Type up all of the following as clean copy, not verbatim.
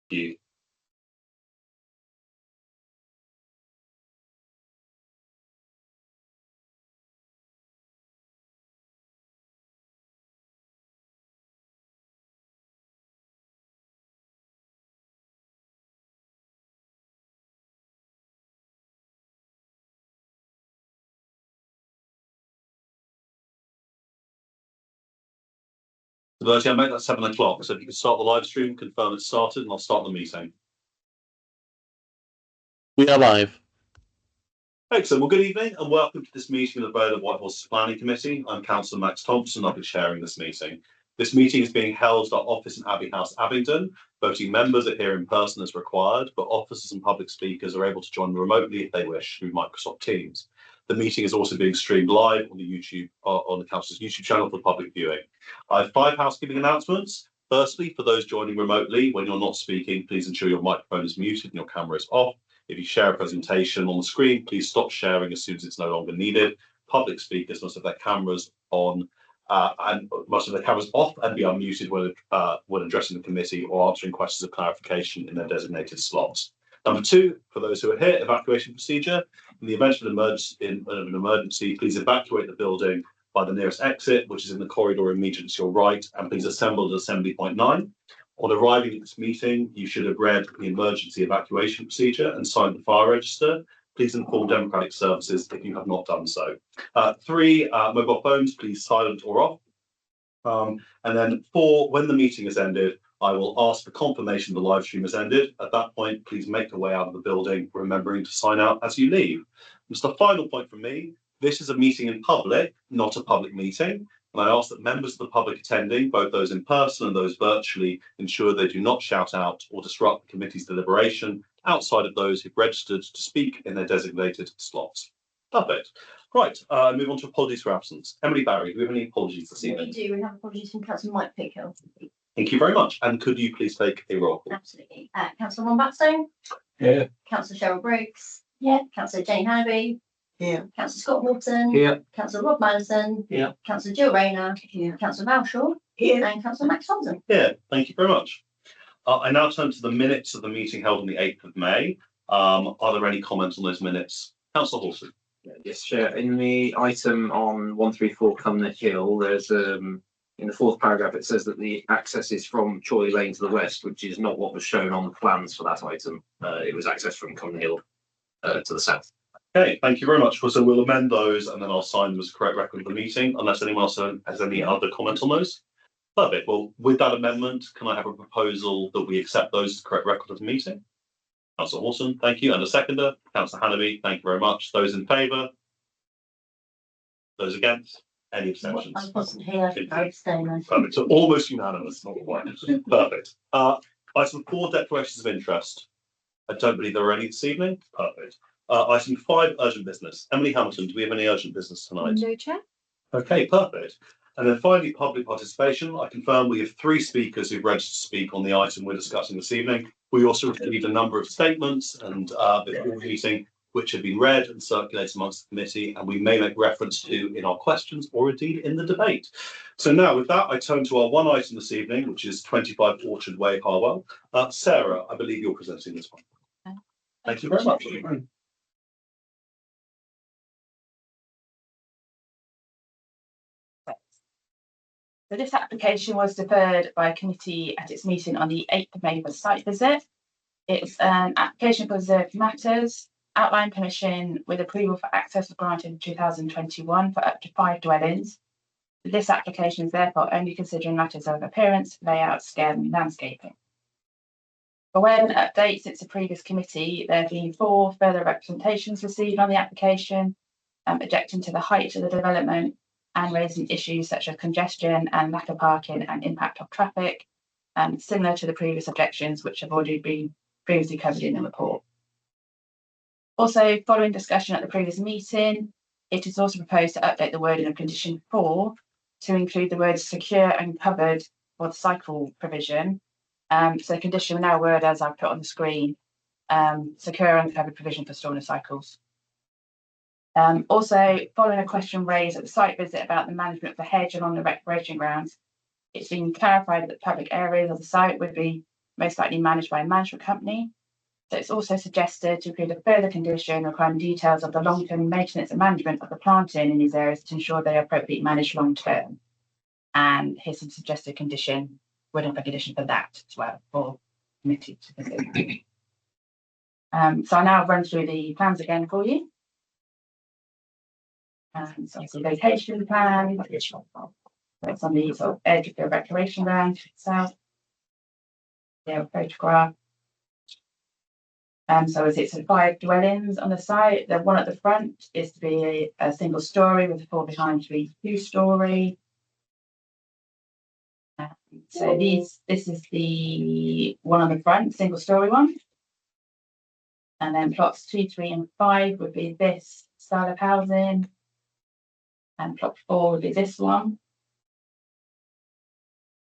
you. Virgin, I made that 7 o'clock, so if you could start the live stream, confirm it's started, and I'll start the meeting. We are live. Excellent. Well, good evening and welcome to this meeting of the Vale White Horse Planning Committee. I'm Councillor Max Thompson. I'll be chairing this meeting. This meeting is being held at our office in Abbey House, Abingdon. Voting members are here in person as required, but officers and public speakers are able to join remotely if they wish through Microsoft Teams. The meeting is also being streamed live on the Council's YouTube channel for public viewing. I have 5 housekeeping announcements. Firstly, for those joining remotely, when you're not speaking, please ensure your microphone is muted and your camera is off. If you share a presentation on the screen, please stop sharing as soon as it's no longer needed. Public speakers must have their cameras on and must have their cameras off and be unmuted when addressing the committee or answering questions of clarification in their designated slots. Number 2, for those who are here, evacuation procedure. In the event of an emergency, please evacuate the building by the nearest exit, which is in the corridor immediately to your right, and please assemble at assembly point 9. On arriving at this meeting, you should have read the emergency evacuation procedure and signed the fire register. Please inform Democratic Services if you have not done so. 3, mobile phones, please silent or off. And then 4, when the meeting has ended, I will ask for confirmation the live stream has ended. At that point, please make your way out of the building, remembering to sign out as you leave. Just a final point from me. This is a meeting in public, not a public meeting. And I ask that members of the public attending, both those in person and those virtually, ensure they do not shout out or disrupt the committee's deliberation outside of those who've registered to speak in their designated slots. Perfect. Right, move on to apologies for absence. Emily Barry, do we have any apologies this evening? We do. We have apologies from Councillor Mike Pickhill. Thank you very much. And could you please take a roll call? Absolutely. Councillor Ron Batstone? Here. Councillor Cheryl Briggs? Yeah. Councillor Jane Hannaby? Here. Councillor Scott Morton? Here. Councillor Rob Madison? Here. Councillor Jill Rayner? Here. Councillor Malshaw? Here. And Councillor Max Thompson? Yeah, thank you very much. I now turn to the minutes of the meeting held on the 8th of May. Are there any comments on those minutes? Councillor Halsey. Yes, Chair. In the item on 134 Cumnor Hill, there's in the 4th paragraph, it says that the access is from Chorley Lane to the west, which is not what was shown on the plans for that item. It was access from Cumnor Hill to the south. Okay, thank you very much. So we'll amend those and then I'll sign them as a correct record of the meeting, unless anyone else has any other comment on those. Perfect. Well, with that amendment, can I have a proposal that we accept those as the correct record of the meeting? Councillor Horton, thank you. And a seconder, Councillor Hannaby, thank you very much. Those in favour? Those against? Any abstentions? I wasn't here. I abstained. Perfect. So almost unanimous, not quite. Perfect. Item 4, declarations of interest. I don't believe there are any this evening. Perfect. Item 5, urgent business. Emily Hamilton, do we have any urgent business tonight? No, Chair. Okay, perfect. And then finally, public participation. I confirm we have 3 speakers who've registered to speak on the item we're discussing this evening. We also received a number of statements and before the meeting, which have been read and circulated amongst the committee, and we may make reference to in our questions or indeed in the debate. So now with that, I turn to our one item this evening, which is 25 Orchard Way, Harwell. Sarah, I believe you're presenting this one. Thank you very much. So this application was deferred by a committee at its meeting on the 8th of May for a site visit. It's an application for reserved matters. Outline permission with approval for access was granted in 2021 for up to 5 dwellings. This application is therefore only considering matters of appearance, layout, scale and landscaping. For where an update since the previous committee, there have been 4 further representations received on the application, objecting to the height of the development and raising issues such as congestion and lack of parking and impact of traffic, similar to the previous objections which have already been previously covered in the report. Also, following discussion at the previous meeting, it is also proposed to update the wording of condition 4 to include the words secure and covered for the cycle provision. So condition will now word as I've put on the screen, secure and covered provision for storing of cycles. Also, following a question raised at the site visit about the management of the hedge along the recreation grounds, it's been clarified that public areas of the site would be most likely managed by a management company. So it's also suggested to include a further condition requiring details of the long-term maintenance and management of the planting in these areas to ensure they are appropriately managed long-term. And here's some suggested condition, wording for condition for that as well, for committee to consider. So I'll now run through the plans again for you. So it's a location plan. It's on the sort of edge of the recreation ground itself. Yeah, photograph. So as it's 5 dwellings on the site, the one at the front is to be a single story with the 4 behind to be 2-story. So this is the one on the front, single story one. And then plots 2, 3, and 5 would be this style of housing. And plot 4 would be this one.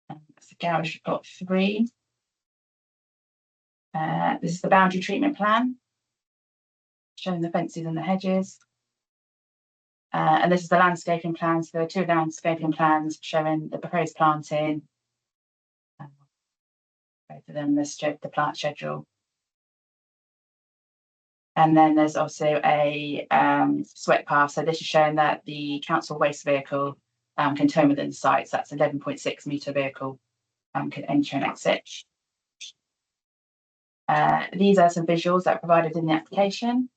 And that's the garage for plot 3. This is the boundary treatment plan, showing the fences and the hedges. And this is the landscaping plans. There are 2 landscaping plans showing the proposed planting. Both of them, the plant schedule. And then there's also a sweat path. So this is showing that the council waste vehicle can turn within the site. So that's 11.6 metre vehicle can enter and exit. These are some visuals that are provided in the application.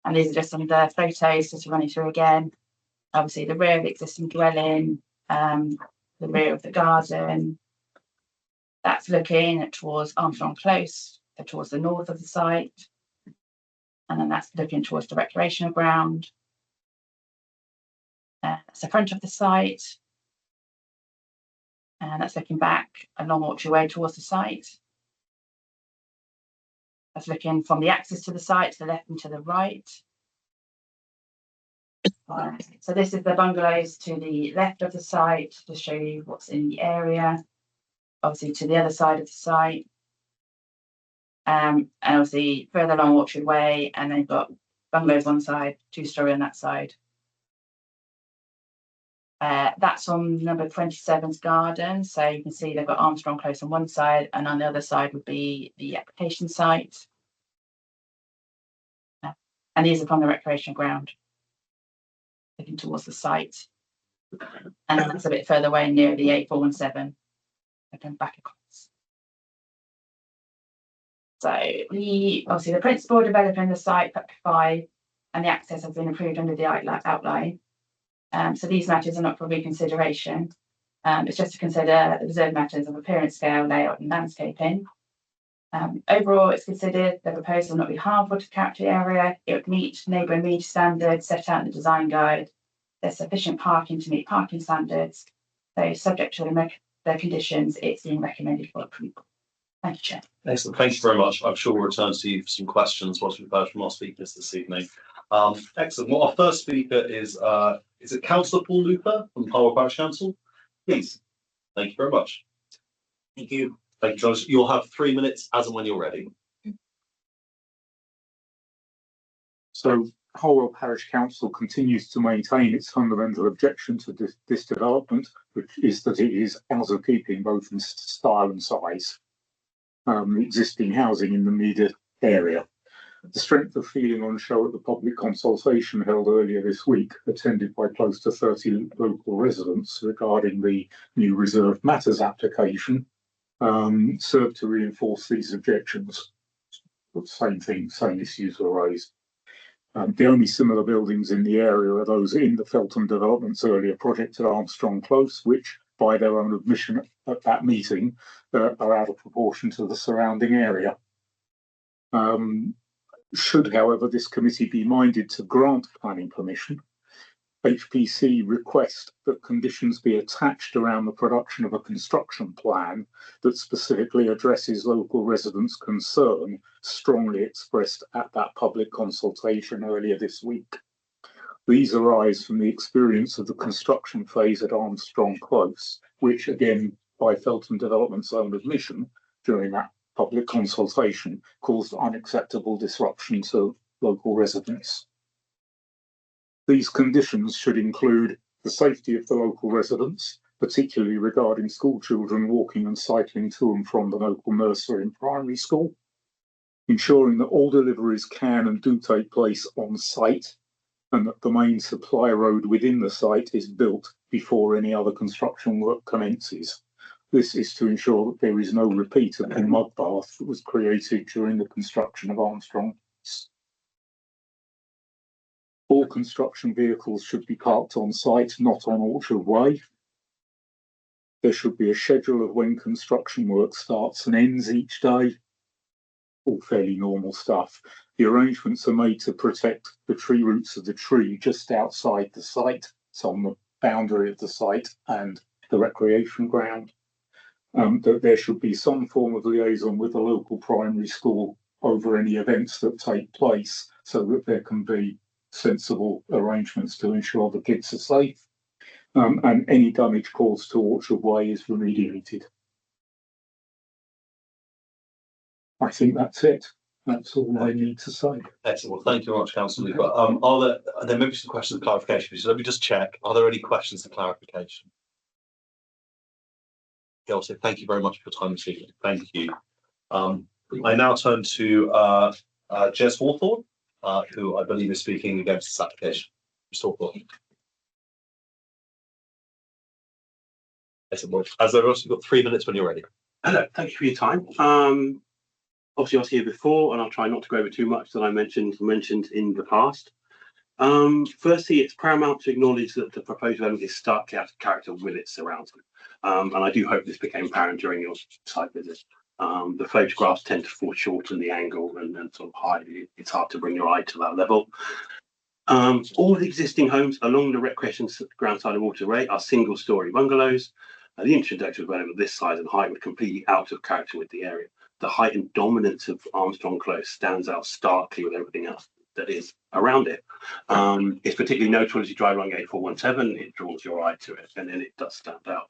And these are just some of the photos just running through again. Obviously the rear of the existing dwelling, the rear of the garden. That's looking towards Armstrong Close, so towards the north of the site. And then that's looking towards the recreational ground. That's the front of the site. And that's looking back along Orchard Way towards the site. That's looking from the access to the site to the left and to the right. So this is the bungalows to the left of the site to show you what's in the area. Obviously to the other side of the site. And obviously further along Orchard Way, and then you've got bungalows one side, 2-story on that side. That's on number 27's garden. So you can see they've got Armstrong Close on one side, and on the other side would be the application site. And these are from the recreation ground, looking towards the site. And then that's a bit further away near the 8417. Looking back across. So obviously the principal developer in the site, Factor 5, and the access has been approved under the outline. So these matters are not for reconsideration. It's just to consider the reserved matters of appearance, scale, layout, and landscaping. Overall, it's considered the proposal will not be harmful to the character area. It would meet neighbouring media standards set out in the design guide. There's sufficient parking to meet parking standards. So subject to the conditions, it's being recommended for approval. Thank you, Chair. Excellent. Thank you very much. I'm sure we'll return to you for some questions once we've heard from our speakers this evening. Excellent. Well, our first speaker is it Councillor Paul Looper from Harwell Parish Council? Please. Thank you very much. Thank you. Thank you, John. You'll have 3 minutes as and when you're ready. So Harwell Parish Council continues to maintain its fundamental objection to this development, which is that it is out of keeping both in style and size. Existing housing in the immediate area. The strength of feeling on show at the public consultation held earlier this week, attended by close to 30 local residents regarding the new reserved matters application, served to reinforce these objections. The same issues were raised. The only similar buildings in the area are those in the Feltham Development's earlier project at Armstrong Close, which, by their own admission at that meeting, are out of proportion to the surrounding area. Should, however, this committee be minded to grant planning permission, HPC request that conditions be attached around the production of a construction plan that specifically addresses local residents' concern, strongly expressed at that public consultation earlier this week. These arise from the experience of the construction phase at Armstrong Close, which, again, by Feltham Development's own admission during that public consultation, caused unacceptable disruption to local residents. These conditions should include the safety of the local residents, particularly regarding school children walking and cycling to and from the local nursery and primary school, ensuring that all deliveries can and do take place on site, and that the main supply road within the site is built before any other construction work commences. This is to ensure that there is no repeat of the mud bath that was created during the construction of Armstrong. All construction vehicles should be parked on site, not on Orchard Way. There should be a schedule of when construction work starts and ends each day. All fairly normal stuff. The arrangements are made to protect the tree roots of the tree just outside the site, so on the boundary of the site and the recreation ground. That there should be some form of liaison with the local primary school over any events that take place, so that there can be sensible arrangements to ensure the kids are safe. And any damage caused to Orchard Way is remediated. I think that's it. That's all I need to say. Excellent. Well, thank you very much, Councillor Luke. There may be some questions of clarification. So let me just check. Are there any questions of clarification? Yeah, I'll say thank you very much for your time this evening. Thank you. I now turn to Jez Hawthorne, who I believe is speaking against this application. Mr. Hawthorne. Excellent. Well, as I've also got 3 minutes when you're ready. Hello, thank you for your time. Obviously, I was here before, and I'll try not to go over too much that I mentioned in the past. Firstly, it's paramount to acknowledge that the proposed development is starkly out of character with its surroundings. And I do hope this became apparent during your site visit. The photographs tend to foreshorten the angle and sort of hide it. It's hard to bring your eye to that level. All the existing homes along the recreation ground side of Orchard Way are single-storey bungalows. The introductory development of this size and height would completely out of character with the area. The height and dominance of Armstrong Close stands out starkly with everything else that is around it. It's particularly notable as you drive along A417, it draws your eye to it, and then it does stand out.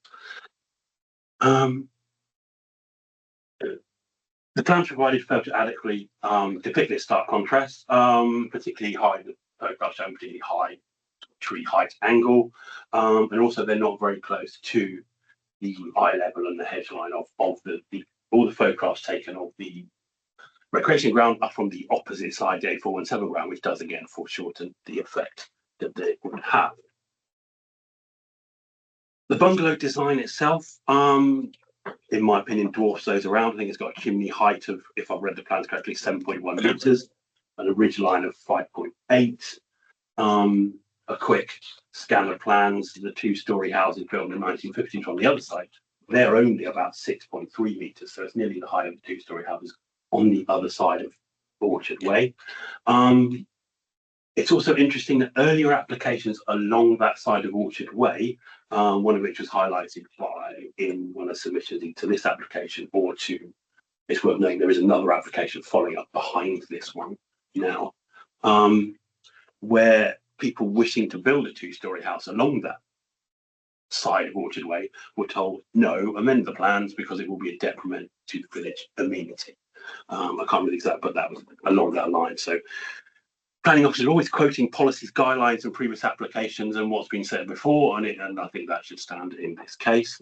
The plans provided fail to adequately depict this stark contrast, particularly high, the photographs show particularly high tree height angle, and also they're not very close to the eye level and the hedge line of all the photographs taken of the recreation ground are from the opposite side, the A417 ground, which does again foreshorten the effect that they would have. The bungalow design itself, in my opinion, dwarfs those around. I think it's got a chimney height of, if I've read the plans correctly, 7.1 meters, and a ridge line of 5.8. A quick scan of plans, the two-storey houses built in the 1950s on the other side, they're only about 6.3 meters, so it's nearly the height of the two-storey houses on the other side of Orchard Way. It's also interesting that earlier applications along that side of Orchard Way, one of which was highlighted in one of the submissions to this application, or to, it's worth noting there is another application following up behind this one now, where people wishing to build a two-storey house along that side of Orchard Way were told, no, amend the plans because it will be a detriment to the village amenity. I can't really exact, but that was along that line. So planning officers are always quoting policies, guidelines and previous applications and what's been said before, and I think that should stand in this case.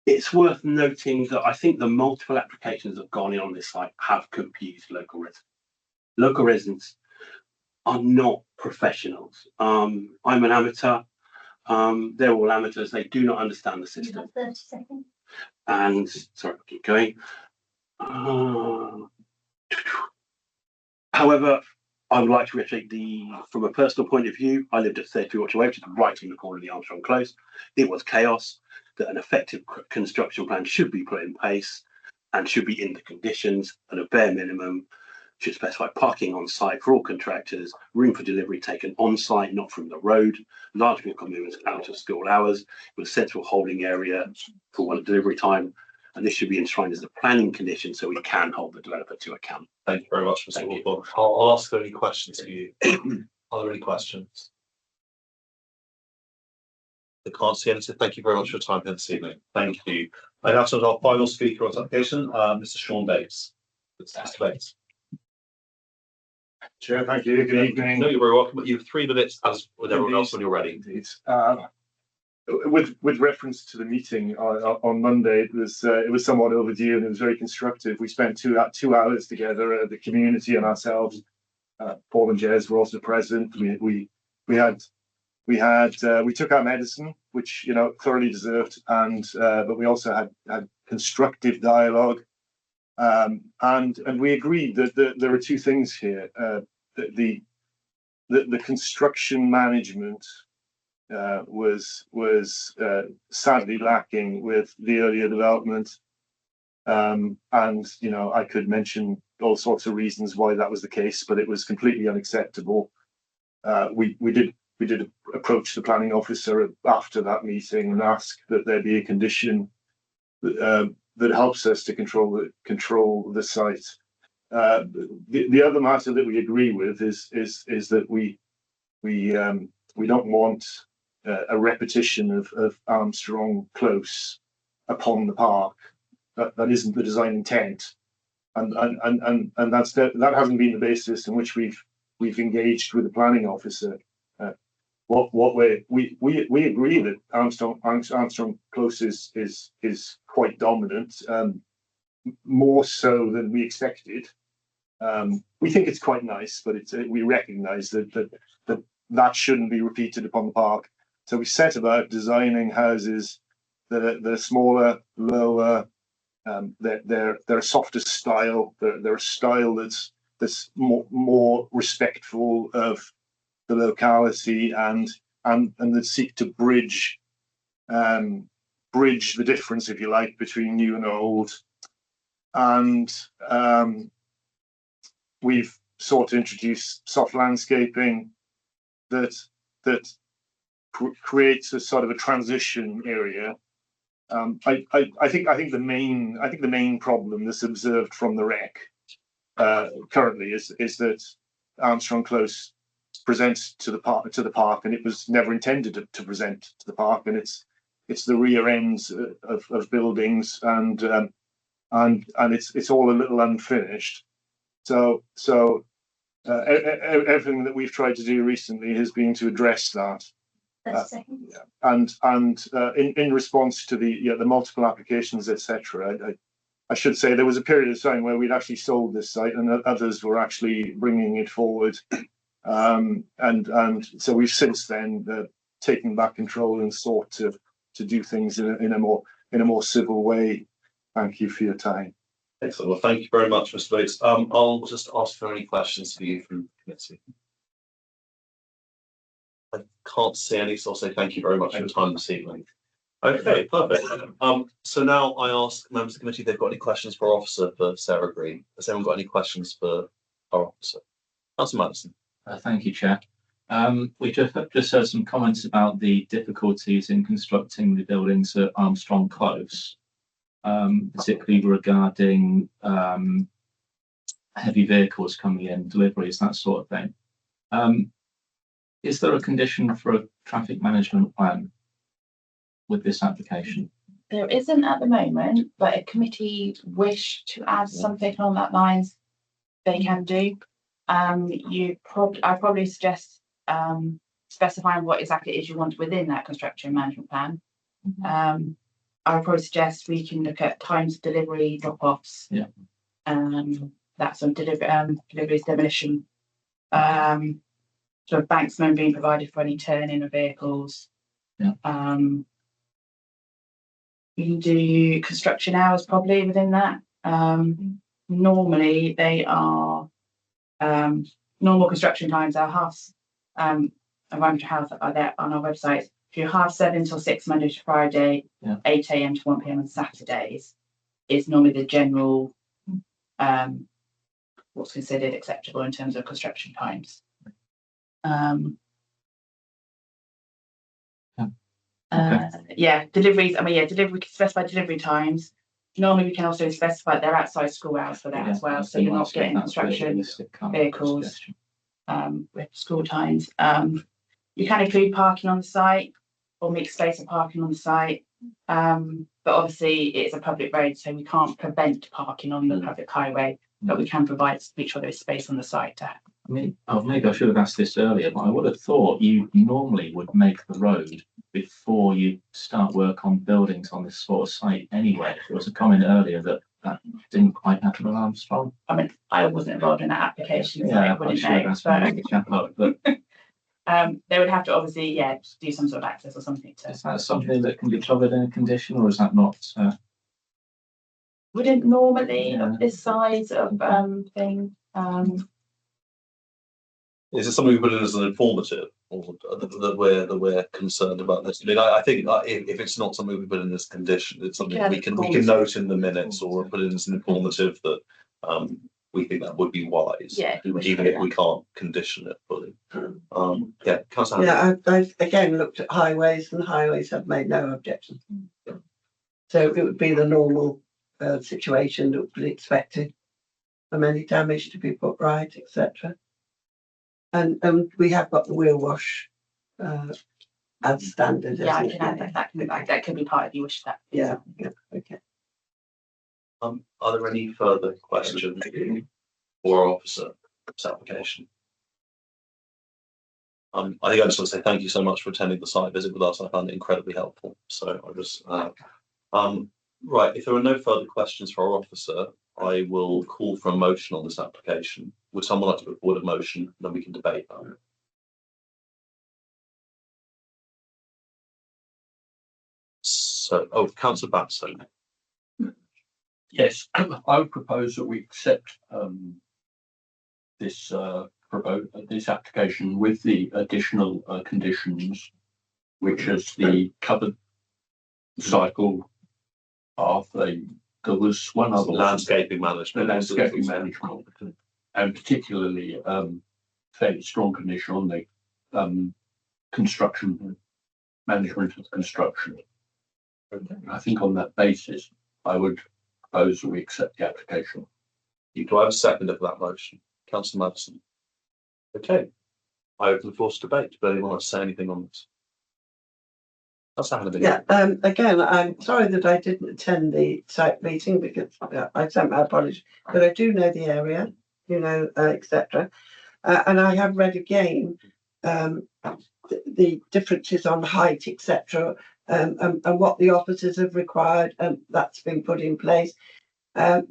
It's worth noting that I think the multiple applications that have gone in on this site have confused local residents. Local residents are not professionals. I'm an amateur. They're all amateurs. They do not understand the system. 30 seconds. And sorry, I'll keep going. However, I would like to reiterate from a personal point of view, I lived at 33 Orchard Way, which is right in the corner of the Armstrong Close. It was chaos. That an effective construction plan should be put in place and should be in the conditions at a bare minimum. Should specify parking on site for all contractors, room for delivery taken on site, not from the road, large vehicle movements out of school hours, with a central holding area for one delivery time. And this should be enshrined as a planning condition so we can hold the developer to account. Thank you very much, Mr. Hawthorne. I'll ask any questions to you. Are there any questions? I can't see anything. Thank you very much for your time here this evening. Thank you. I now turn to our final speaker on this application, Mr. Sean Bates. Mr. Bates. Chair, thank you. Good evening. No, you're very welcome. You have 3 minutes, as with everyone else, when you're ready. Indeed. With reference to the meeting on Monday, it was somewhat overdue and it was very constructive. We spent two hours together, the community and ourselves. Paul and Jez were also present. We took our medicine, which thoroughly deserved, and but we also had constructive dialogue, and we agreed that there are 2 things here. The construction management was sadly lacking with the earlier development, and I could mention all sorts of reasons why that was the case, but it was completely unacceptable. We did approach the planning officer after that meeting and ask that there be a condition that helps us to control the site. The other matter that we agree with is that we don't want a repetition of Armstrong Close upon the park. That isn't the design intent, and that hasn't been the basis in which we've engaged with the planning officer. We agree that Armstrong Close is quite dominant, more so than we expected. We think it's quite nice, but we recognise that shouldn't be repeated upon the park. So we set about designing houses that are smaller, lower. They're a softer style. They're a style that's more respectful of the locality and that seek to bridge the difference, if you like, between new and old. And we've sought to introduce soft landscaping that creates a sort of a transition area. I think the main problem that's observed from the rec currently is that Armstrong Close presents to the park, and it was never intended to present to the park, and it's the rear ends of buildings, and it's all a little unfinished. So everything that we've tried to do recently has been to address that. And in response to the multiple applications, etc. I should say there was a period of time where we'd actually sold this site, and others were actually bringing it forward. And so we've since then taken back control and sought to do things in a more civil way. Thank you for your time. Excellent. Well, thank you very much, Mr. Bates. I'll just ask for any questions for you from the committee. I can't see any, so I'll say thank you very much for your time this evening. Okay, perfect. So now I ask members of the committee if they've got any questions for our officer, for Sarah Green. Has anyone got any questions for our officer? Councillor Madison. Thank you, Chair. We just heard some comments about the difficulties in constructing the buildings at Armstrong Close, particularly regarding heavy vehicles coming in, deliveries, that sort of thing. Is there a condition for a traffic management plan with this application? There isn't at the moment, but if committee wish to add something along that lines, they can do. I probably suggest specifying what exactly it is you want within that construction management plan. I would probably suggest we can look at times of delivery, drop-offs. Yeah. That's on deliveries, demolition. Sort of banksmen being provided for any turn-in of vehicles. Yeah. You can do construction hours probably within that. Normally they are normal construction times are around house are there on our website. If you're 7:30 till 6 Monday to Friday, 8 AM to 1 PM on Saturdays is normally the general what's considered acceptable in terms of construction times. Deliveries. Delivery, we can specify delivery times. Normally, we can also specify their outside school hours for that as well, so you're not getting construction vehicles with school times. You can include parking on the site or mixed space and parking on the site, but obviously it's a public road, so we can't prevent parking on the public highway, but we can provide make sure there is space on the site to I mean, oh, maybe I should have asked this earlier, but I would have thought you normally would make the road before you start work on buildings on this sort of site anyway. There was a comment earlier that didn't quite happen at Armstrong. I mean, I wasn't involved in that application, so I Yeah, I wouldn't should have know, asked my chap up, but they would have to obviously, yeah, do some sort of access or something to. is that something that can be covered in a condition, or is that not? Wouldn't normally Yeah. of this size of thing, Is it something we put in as an informative, or that we're concerned about this? I mean, I think if it's not something we put in as a condition, it's something we can note in the minutes or put in as an informative that we think that would be wise. yeah, if you wish Even to if do we can't condition it fully. Yeah, Councillor. Yeah, I've again looked at highways and highways have made no objection. So it would be the normal situation that would be expected from any damage to be put right, etc. And we have got the wheel wash as standard. Yeah, I isn't can it? add that. That could be part of your wish that. Yeah, okay. Are there any further questions for our officer on this application? I think I just want to say thank you so much for attending the site visit with us. I found it incredibly helpful. So I just right. If there are no further questions for our officer, I will call for a motion on this application. Would someone like to put forward a motion? Then we can debate that. So, Councillor Batson. Yes, I would propose that we accept this this application with the additional conditions, which is the covered cycle path. There was one other Landscaping the management. landscaping management, and particularly fairly strong condition on the construction management of construction. I think on that basis, I would propose that we accept the application. Do I have a seconder for that motion? Councillor Madison. Okay. I open the floor to debate. Does anyone want to say anything on this? That's happening. Yeah, again, I'm sorry that I didn't attend the site meeting because I sent my apologies, but I do know the area, etc. And I have read again the differences on height, etc. And what the officers have required, and that's been put in place.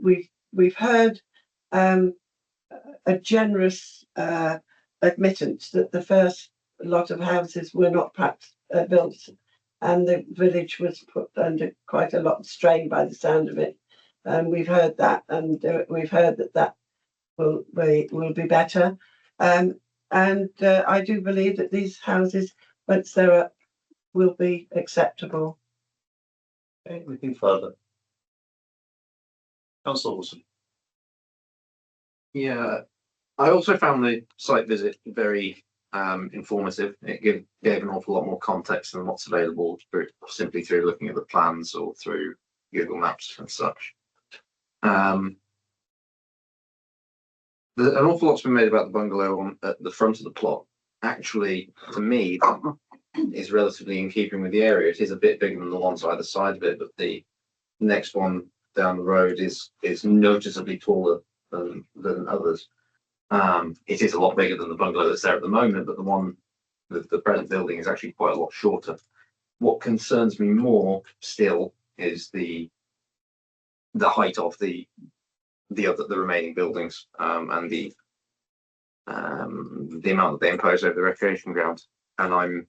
We've heard a generous admittance that the first lot of houses were not perhaps built, and the village was put under quite a lot of strain by the sound of it. And we've heard that, and we've heard that will be better. And I do believe that these houses, once they're up, will be acceptable. Okay, anything further? Councillor Wilson. Yeah, I also found the site visit very informative. It gave an awful lot more context than what's available simply through looking at the plans or through Google Maps and such. An awful lot's been made about the bungalow at the front of the plot. Actually, to me, that is relatively in keeping with the area. It is a bit bigger than the ones either side of it, but the next one down the road is noticeably taller than others. It is a lot bigger than the bungalow that's there at the moment, but the present building is actually quite a lot shorter. What concerns me more still is the height of the remaining buildings, and the amount that they impose over the recreation ground. And I'm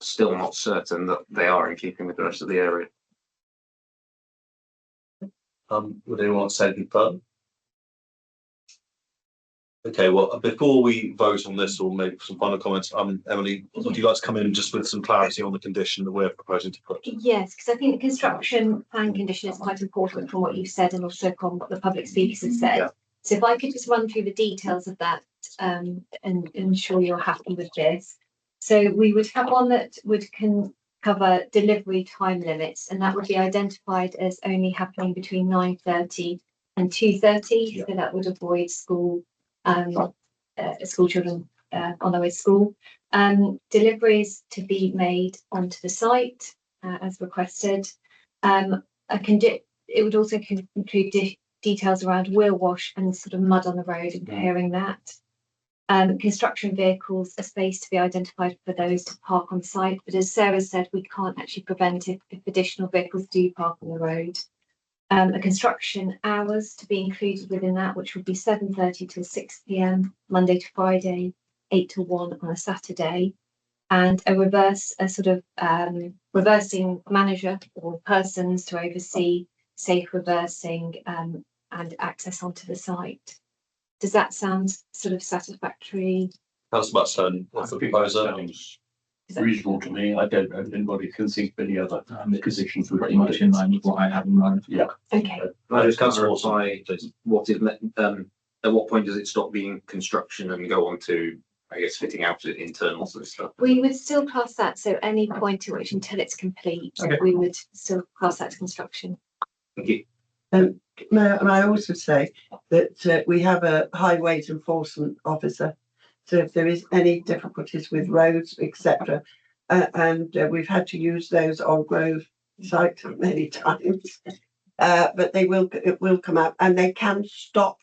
still not certain that they are in keeping with the rest of the area. Would anyone want to say anything further? Okay, well, before we vote on this or maybe some final comments, Emily, would you like to come in just with some clarity on the condition that we're proposing to put? Yes, because I think the construction plan condition is quite important from what you've said and also from what the public speakers have said. Yeah. So if I could just run through the details of that and ensure you're happy with this. So we would have one that can cover delivery time limits, and that would be identified as only happening between 9:30 and 2:30. Yeah. So that would avoid school children on their way to school. Deliveries to be made onto the site as requested. It would also include details around wheel wash and sort of mud on the road and clearing that. Construction vehicles, a space to be identified for those to park on site, but as Sarah said, we can't actually prevent if additional vehicles do park on the road. A construction hours to be included within that, which would be 7:30 till 6 p.m. Monday to Friday, 8 to 1 on a Saturday, and a reversing manager or persons to oversee safe reversing and access onto the site. Does that sound sort of satisfactory? Councillor Buxton, what's the proposer? Sounds reasonable to me. I don't know if anybody can think of any other positions. Pretty much in line with what I have in mind. Yeah. Okay. Can I just clarify what is at what point does it stop being construction and go on to, I guess, fitting out internals and stuff? We would still class that, so any point at which until it's complete, Okay. we would still class that as construction. Thank you. May I also say that we have a highways enforcement officer. So if there is any difficulties with roads, etc., and we've had to use those on Grove site many times, but it will come out and they can stop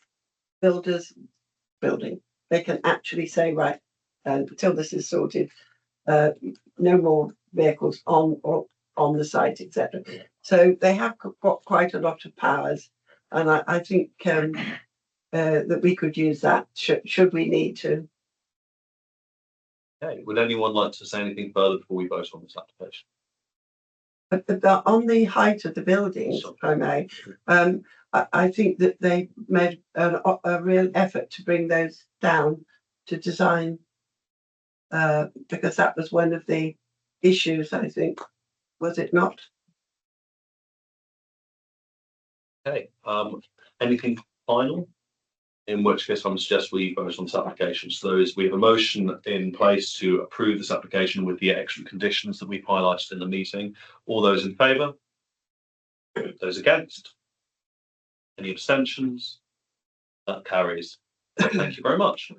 builders building. They can actually say, right, until this is sorted, no more vehicles on the site, etc. So they have got quite a lot of powers, and I think that we could use that should we need to. Okay, would anyone like to say anything further before we vote on this application? But on the height of the buildings, if I may, I think that they made a real effort to bring those down to design, because that was one of the issues, I think, was it not? Okay, anything final? In which case, I'm suggest we vote on this application. So we have a motion in place to approve this application with the extra conditions that we've highlighted in the meeting. All those in favour? Those against? Any abstentions? That carries. Thank you very much.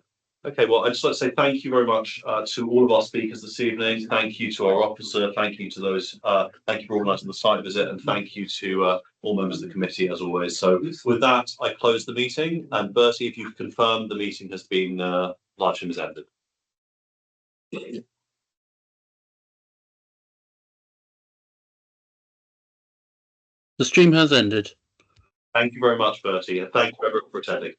Okay, well, I'd just like to say thank you very much to all of our speakers this evening. Thank you to our officer. Thank you to those. Thank you for organising the site visit, and thank you to all members of the committee as always. So with that, I close the meeting. And Bertie, if you could confirm the meeting has been live stream has ended. The stream has ended. Thank you very much, Bertie, and thank you everyone for attending.